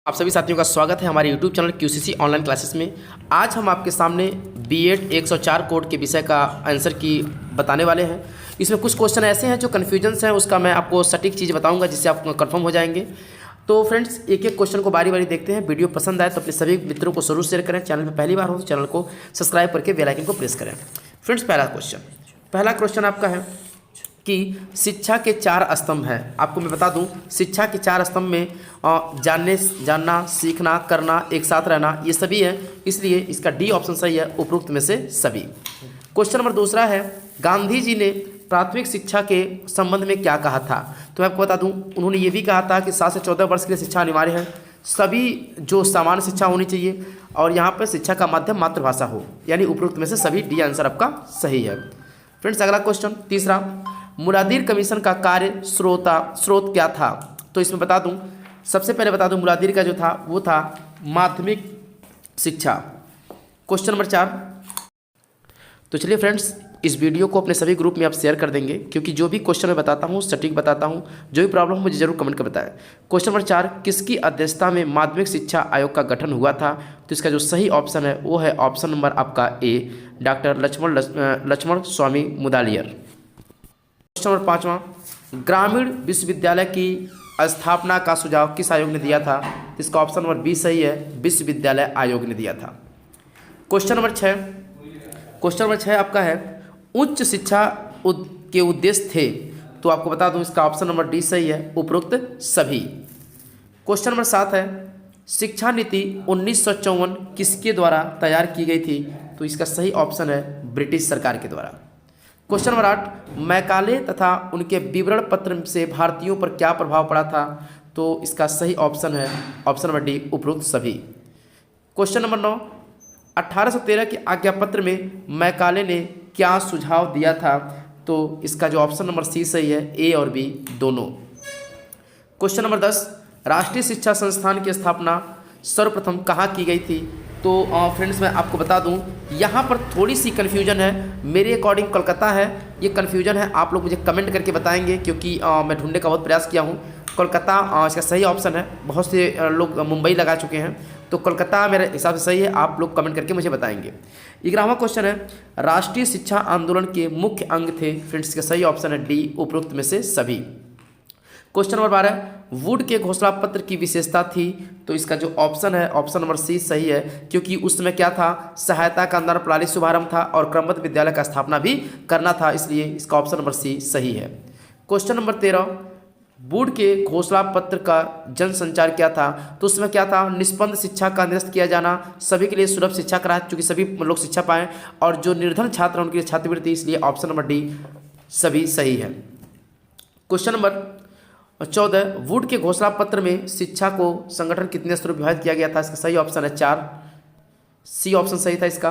आप सभी साथियों का स्वागत है हमारे YouTube channel QCC online classes में। आज हम आपके सामने B.Ed 104 कोड के विषय का आंसर की बताने वाले हैं। इसमें कुछ क्वेश्चन ऐसे हैं जो कन्फ्यूजन्स हैं, उसका मैं आपको सटीक चीज़ बताऊंगा जिससे आप कंफर्म हो जाएंगे। तो फ्रेंड्स, एक एक क्वेश्चन को बारी बारी देखते हैं। वीडियो पसंद आए तो अपने सभी मित्रों को जरूर शेयर करें। चैनल पर पहली बार हो तो चैनल को सब्सक्राइब करके बेल आइकन को प्रेस करें। फ्रेंड्स, पहला क्वेश्चन आपका है कि शिक्षा के 4 स्तंभ हैं। आपको मैं बता दूं, शिक्षा के 4 स्तंभ में जानना, सीखना, करना, एक साथ रहना, ये सभी है। इसलिए इसका डी ऑप्शन सही है, उपरोक्त में से सभी। क्वेश्चन नंबर दूसरा है, गांधी जी ने प्राथमिक शिक्षा के संबंध में क्या कहा था? तो मैं आपको बता दूं, उन्होंने ये भी कहा था कि 7 से 14 वर्ष के लिए शिक्षा अनिवार्य है, सभी जो सामान्य शिक्षा होनी चाहिए, और यहाँ पर शिक्षा का माध्यम मातृभाषा हो, यानी उपरोक्त में से सभी। डी आंसर आपका सही है। फ्रेंड्स, अगला क्वेश्चन तीसरा, मुरादिर कमीशन का कार्य स्रोत क्या था? तो इसमें बता दूं, सबसे पहले बता दूं, मुरादिर का जो था वो था माध्यमिक शिक्षा। Question number 4। तो चलिए फ्रेंड्स, इस वीडियो को अपने सभी ग्रुप में आप शेयर कर देंगे, क्योंकि जो भी क्वेश्चन मैं बताता हूँ सटीक बताता हूँ। जो भी प्रॉब्लम हो मुझे जरूर कमेंट कर बताएं। क्वेश्चन नंबर 4, किसकी अध्यक्षता में माध्यमिक शिक्षा आयोग का गठन हुआ था? तो इसका जो सही ऑप्शन है वो है ऑप्शन नंबर आपका ए, डॉक्टर लक्ष्मण स्वामी मुदालियर। क्वेश्चन नंबर 5वां, ग्रामीण विश्वविद्यालय की स्थापना का सुझाव किस आयोग ने दिया था? इसका ऑप्शन नंबर बी सही है, विश्वविद्यालय आयोग ने दिया था। क्वेश्चन नंबर 6 आपका है, उच्च शिक्षा के उद्देश्य थे? तो आपको बता दूं, इसका ऑप्शन नंबर डी सही है, उपरोक्त सभी। क्वेश्चन नंबर 7 है, शिक्षा नीति 1954 किसके द्वारा तैयार की गई थी? तो इसका सही ऑप्शन है, ब्रिटिश सरकार के द्वारा। क्वेश्चन नंबर 8, मैकाले तथा उनके विवरण पत्र से भारतीयों पर क्या प्रभाव पड़ा था? तो इसका सही ऑप्शन है ऑप्शन नंबर डी, उपरोक्त सभी। क्वेश्चन नंबर 9, 1813 के आज्ञा पत्र में मैकाले ने क्या सुझाव दिया था? तो इसका जो ऑप्शन नंबर सी सही है, ए और बी दोनों। क्वेश्चन नंबर 10, राष्ट्रीय शिक्षा संस्थान की स्थापना सर्वप्रथम कहाँ की गई थी? तो फ्रेंड्स, मैं आपको बता दूं, यहाँ पर थोड़ी सी कन्फ्यूजन है। मेरे अकॉर्डिंग कोलकाता है। ये कन्फ्यूजन है, आप लोग मुझे कमेंट करके बताएंगे, क्योंकि मैं ढूंढने का बहुत प्रयास किया हूँ। कोलकाता इसका सही ऑप्शन है। बहुत से लोग मुंबई लगा चुके हैं, तो कोलकाता मेरे हिसाब से सही है। आप लोग कमेंट करके मुझे बताएंगे। 11वां क्वेश्चन है, राष्ट्रीय शिक्षा आंदोलन के मुख्य अंग थे? फ्रेंड्स, का सही ऑप्शन है डी, उपरोक्त में से सभी। क्वेश्चन नंबर 12, वुड के घोषणा पत्र की विशेषता थी? तो इसका जो ऑप्शन है ऑप्शन नंबर सी सही है, क्योंकि उस समय क्या था, सहायता का अनुदान प्रणाली शुभारंभ था और क्रमबद्ध विद्यालय का स्थापना भी करना था, इसलिए इसका ऑप्शन नंबर सी सही है। क्वेश्चन नंबर 13, वुड के घोषणा पत्र का जनसंचार क्या था? तो उसमें क्या था, निष्पन्द शिक्षा का निरस्त किया जाना, सभी के लिए सुलभ शिक्षा करा, चूंकि सभी लोग शिक्षा पाएं, और जो निर्धन छात्र हैं उनके लिए छात्रवृत्ति, इसलिए ऑप्शन नंबर डी सभी सही है। क्वेश्चन नंबर 14, वुड के घोषणा पत्र में शिक्षा को संगठन कितने स्तरों में विभाजित किया गया था? इसका सही ऑप्शन है 4, सी ऑप्शन सही था इसका।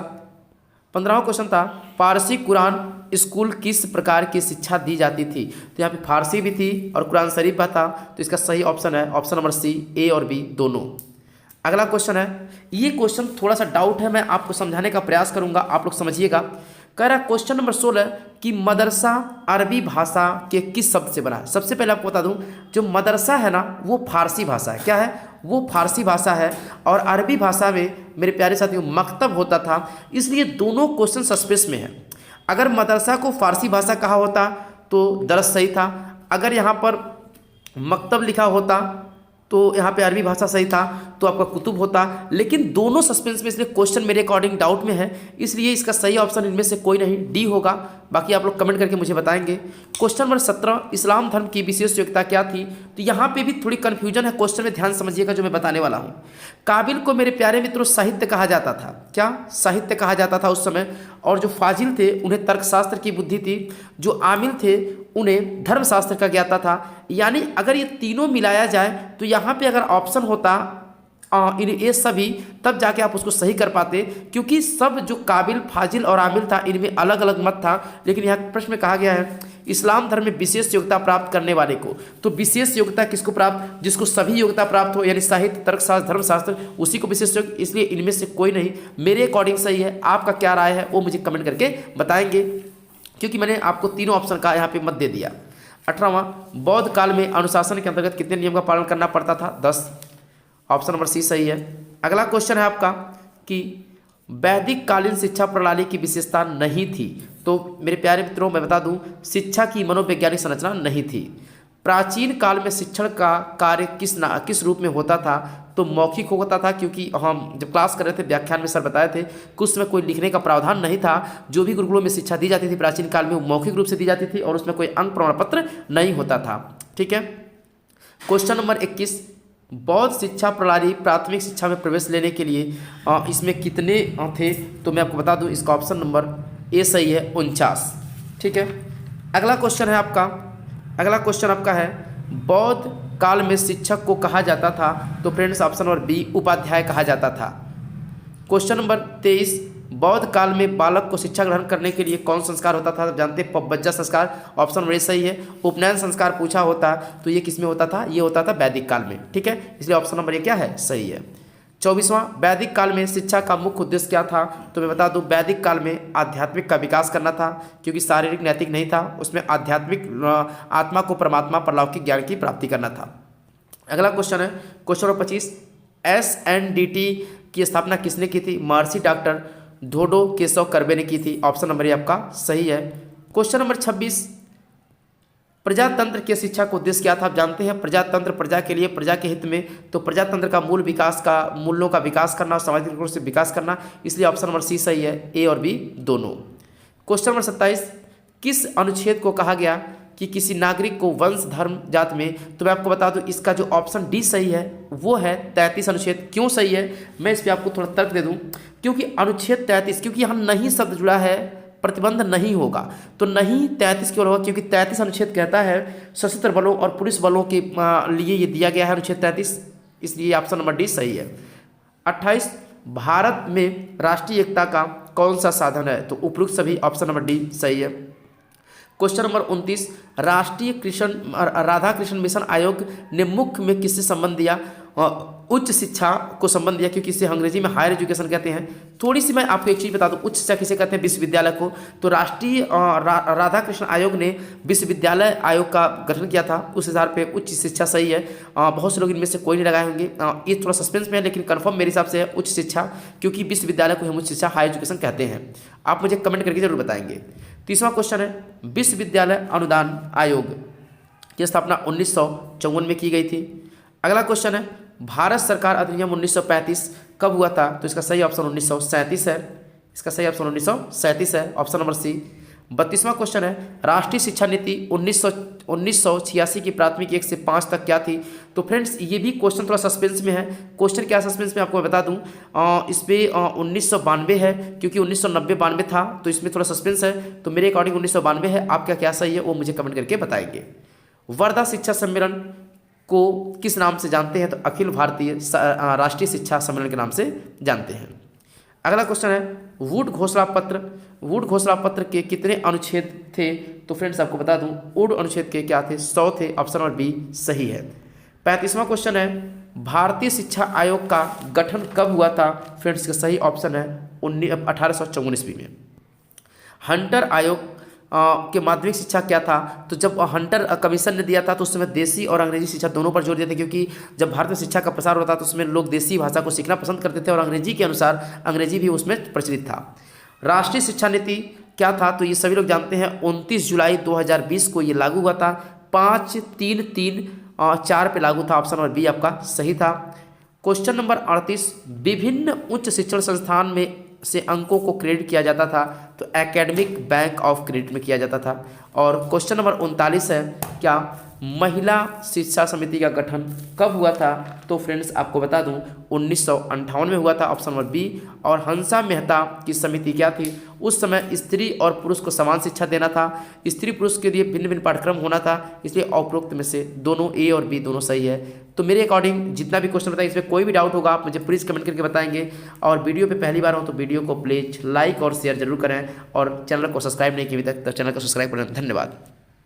15वां क्वेश्चन था, फारसी कुरान स्कूल किस प्रकार की शिक्षा दी जाती थी? तो यहाँ पे फारसी भी थी और कुरान शरीफ भी था, तो इसका सही ऑप्शन है ऑप्शन नंबर सी, ए और बी दोनों। अगला क्वेश्चन है, ये क्वेश्चन थोड़ा सा डाउट है, मैं आपको समझाने का प्रयास करूंगा, आप लोग समझिएगा। कह रहा क्वेश्चन नंबर 16 कि मदरसा अरबी भाषा के किस शब्द से बना है? सबसे पहले आपको बता दूं, जो मदरसा है ना वो फारसी भाषा है। क्या है वो? फारसी भाषा है। और अरबी भाषा में मेरे प्यारे साथियों मकतब होता था, इसलिए दोनों क्वेश्चन सस्पेंस में है। अगर मदरसा को फारसी भाषा कहा होता तो दरअसल सही था, अगर यहाँ पर मकतब लिखा होता तो यहाँ पे अरबी भाषा सही था, तो आपका कुतुब होता। लेकिन दोनों सस्पेंस में, इसलिए क्वेश्चन मेरे अकॉर्डिंग डाउट में है, इसलिए इसका सही ऑप्शन इनमें से कोई नहीं, डी होगा। बाकी आप लोग कमेंट करके मुझे बताएंगे। क्वेश्चन नंबर 17, इस्लाम धर्म की विशेष योग्यता क्या थी? तो यहाँ पे भी थोड़ी कन्फ्यूजन है, क्वेश्चन में ध्यान समझिएगा जो मैं बताने वाला हूँ। काबिल को मेरे प्यारे मित्रों साहित्य कहा जाता था। क्या साहित्य कहा जाता था उस समय? और जो फाजिल थे उन्हें तर्कशास्त्र की बुद्धि थी, जो आमिल थे उन्हें धर्मशास्त्र का ज्ञाता था। यानी अगर ये तीनों मिलाया जाए तो यहाँ पे अगर ऑप्शन होता ये सभी, तब जाके आप उसको सही कर पाते, क्योंकि सब जो काबिल, फाजिल और आमिल था इनमें अलग अलग मत था। लेकिन यहाँ प्रश्न में कहा गया है इस्लाम धर्म में विशेष योग्यता प्राप्त करने वाले को, तो विशेष योग्यता किसको प्राप्त? जिसको सभी योग्यता प्राप्त हो, यानी साहित्य, तर्कशास्त्र, धर्मशास्त्र, उसी को विशेष योग्य, इसलिए इनमें से कोई नहीं मेरे अकॉर्डिंग सही है। आपका क्या राय है वो मुझे कमेंट करके बताएंगे, क्योंकि मैंने आपको तीनों ऑप्शन का यहाँ पे मत दे दिया। 18वां, बौद्ध काल में अनुशासन के अंतर्गत कितने नियम का पालन करना पड़ता था? 10। ऑप्शन नंबर सी सही है। अगला क्वेश्चन है आपका कि वैदिक कालीन शिक्षा प्रणाली की विशेषता नहीं थी। तो मेरे प्यारे मित्रों, मैं बता दूं, शिक्षा की मनोवैज्ञानिक संरचना नहीं थी। प्राचीन काल में शिक्षण का कार्य किस रूप में होता था? तो मौखिक होता था, क्योंकि हम जब क्लास कर रहे थे व्याख्यान में सर बताए थे कि उस समय कोई लिखने का प्रावधान नहीं था। जो भी गुरुकुलों में शिक्षा दी जाती थी प्राचीन काल में वो मौखिक रूप से दी जाती थी और उसमें कोई अंक प्रमाण पत्र नहीं होता था। ठीक है। क्वेश्चन नंबर 21, बौद्ध शिक्षा प्रणाली प्राथमिक शिक्षा में प्रवेश लेने के लिए इसमें कितने थे? तो मैं आपको बता दूं, इसका ऑप्शन नंबर ए सही है, 49। ठीक है। अगला क्वेश्चन आपका है, बौद्ध काल में शिक्षक को कहा जाता था? तो friends option number B, Upadhyay कहा जाता था। क्वेश्चन नंबर 23, बौद्ध काल में बालक को शिक्षा ग्रहण करने के लिए कौन संस्कार होता था? जानते हैं, पबज्जा संस्कार, ऑप्शन नंबर ए सही है। उपनयन संस्कार पूछा होता तो ये किस में होता था? ये होता था वैदिक काल में। ठीक है, इसलिए ऑप्शन नंबर ए क्या है? सही है। 24वां, वैदिक काल में शिक्षा का मुख्य उद्देश्य क्या था? तो मैं बता दूं, वैदिक काल में आध्यात्मिक का विकास करना था, क्योंकि शारीरिक नैतिक नहीं था, उसमें आध्यात्मिक आत्मा को परमात्मा परलौकिक ज्ञान की प्राप्ति करना था। अगला क्वेश्चन है क्वेश्चन नंबर 25, SNDT की स्थापना किसने की थी? महर्षि डॉक्टर धोडो केशव कर्वे ने की थी। ऑप्शन नंबर ये आपका सही है। क्वेश्चन नंबर 26, प्रजातंत्र की शिक्षा का उद्देश्य क्या था? आप जानते हैं, प्रजातंत्र प्रजा के लिए, प्रजा के हित में। तो प्रजातंत्र का मूल्यों का विकास करना और सामाजिक रूप से विकास करना, इसलिए ऑप्शन नंबर सी सही है, ए और बी दोनों। क्वेश्चन नंबर 27, किस अनुच्छेद को कहा गया कि किसी नागरिक को वंश धर्म जात में? तो मैं आपको बता दूं, इसका जो ऑप्शन डी सही है वो है 33 अनुच्छेद। क्यों सही है, मैं इस पर आपको थोड़ा तर्क दे दूं। क्योंकि अनुच्छेद 33, क्योंकि यहाँ नहीं शब्द जुड़ा है, प्रतिबंध नहीं होगा, तो नहीं 33 क्यों होगा? क्योंकि 33 अनुच्छेद कहता है सशस्त्र बलों और पुलिस बलों के लिए ये दिया गया है अनुच्छेद 33, इसलिए ऑप्शन नंबर डी सही है। 28, भारत में राष्ट्रीय एकता का कौन सा साधन है? तो उपयुक्त सभी, ऑप्शन नंबर डी सही है। क्वेश्चन नंबर 29, राष्ट्रीय राधा कृष्ण मिशन आयोग ने मुख्य में किससे संबंध दिया? उच्च शिक्षा को संबंध दिया, क्योंकि इसे अंग्रेजी में हायर एजुकेशन कहते हैं। थोड़ी सी मैं आपको एक चीज़ बता दूं, उच्च शिक्षा किसे कहते हैं? विश्वविद्यालय को। तो राष्ट्रीय राधा कृष्ण आयोग ने विश्वविद्यालय आयोग का गठन किया था, उस आधार पे उच्च शिक्षा सही है। बहुत से लोग इनमें से कोई नहीं लगाए होंगे, ये थोड़ा सस्पेंस में है, लेकिन कन्फर्म मेरे हिसाब से है उच्च शिक्षा, क्योंकि विश्वविद्यालय को हम उच्च शिक्षा हायर एजुकेशन कहते हैं। आप मुझे कमेंट करके जरूर बताएंगे। 30वां क्वेश्चन है, विश्वविद्यालय अनुदान आयोग की स्थापना 1954 में की गई थी। अगला क्वेश्चन है, भारत सरकार अधिनियम 1935 कब हुआ था? तो इसका सही ऑप्शन 1937 है। इसका सही ऑप्शन 1937 है, ऑप्शन नंबर सी। 32वां क्वेश्चन है, राष्ट्रीय शिक्षा नीति 1986 की प्राथमिक 1 से 5 तक क्या थी? तो फ्रेंड्स ये भी क्वेश्चन थोड़ा सस्पेंस में है। क्वेश्चन क्या सस्पेंस में आपको मैं बता दूं, इस पर 1992 है, क्योंकि 1990-92 था, तो इसमें थोड़ा सस्पेंस है। तो मेरे अकॉर्डिंग 1992 है। आपका क्या सही है वो मुझे कमेंट करके बताएंगे। वर्धा शिक्षा सम्मेलन को किस नाम से जानते हैं? तो अखिल भारतीय राष्ट्रीय शिक्षा सम्मेलन के नाम से जानते हैं। अगला क्वेश्चन है, वुड घोषणा पत्र के कितने अनुच्छेद थे? तो फ्रेंड्स आपको बता दूं, वुड अनुच्छेद के क्या थे? 100 थे, ऑप्शन नंबर बी सही है। 35वां क्वेश्चन है, भारतीय शिक्षा आयोग का गठन कब हुआ था? फ्रेंड्स का सही ऑप्शन है 1854 ईस्वी में। हंटर आयोग के माध्यमिक शिक्षा क्या था? तो जब हंटर कमीशन ने दिया था तो उस समय देसी और अंग्रेजी शिक्षा दोनों पर जोर दिया था, क्योंकि जब भारत में शिक्षा का प्रसार होता था तो उसमें लोग देसी भाषा को सीखना पसंद करते थे और अंग्रेजी के अनुसार अंग्रेजी भी उसमें प्रचलित था। राष्ट्रीय शिक्षा नीति क्या था? तो ये सभी लोग जानते हैं, 29 जुलाई 2020 को ये लागू हुआ था। 5-3-3-4 पे लागू था, ऑप्शन नंबर बी आपका सही था। क्वेश्चन नंबर 38, विभिन्न उच्च शिक्षण संस्थान में से अंकों को क्रेडिट किया जाता था? तो एकेडमिक बैंक ऑफ क्रेडिट में किया जाता था। और क्वेश्चन नंबर 39 है, क्या महिला शिक्षा समिति का गठन कब हुआ था? तो फ्रेंड्स आपको बता दूं 1958 में हुआ था, ऑप्शन नंबर बी। और हंसा मेहता की समिति क्या थी? उस समय स्त्री और पुरुष को समान शिक्षा देना था, स्त्री पुरुष के लिए भिन्न भिन्न पाठ्यक्रम होना था, इसलिए उपरोक्त में से दोनों ए और बी दोनों सही है। तो मेरे अकॉर्डिंग जितना भी क्वेश्चन बताया, इसमें कोई भी डाउट होगा आप मुझे प्लीज़ कमेंट करके बताएंगे। और वीडियो पे पहली बार हो तो वीडियो को प्लीज लाइक और शेयर जरूर करें, और चैनल को सब्सक्राइब नहीं किया अभी तक तो चैनल को सब्सक्राइब करें। धन्यवाद।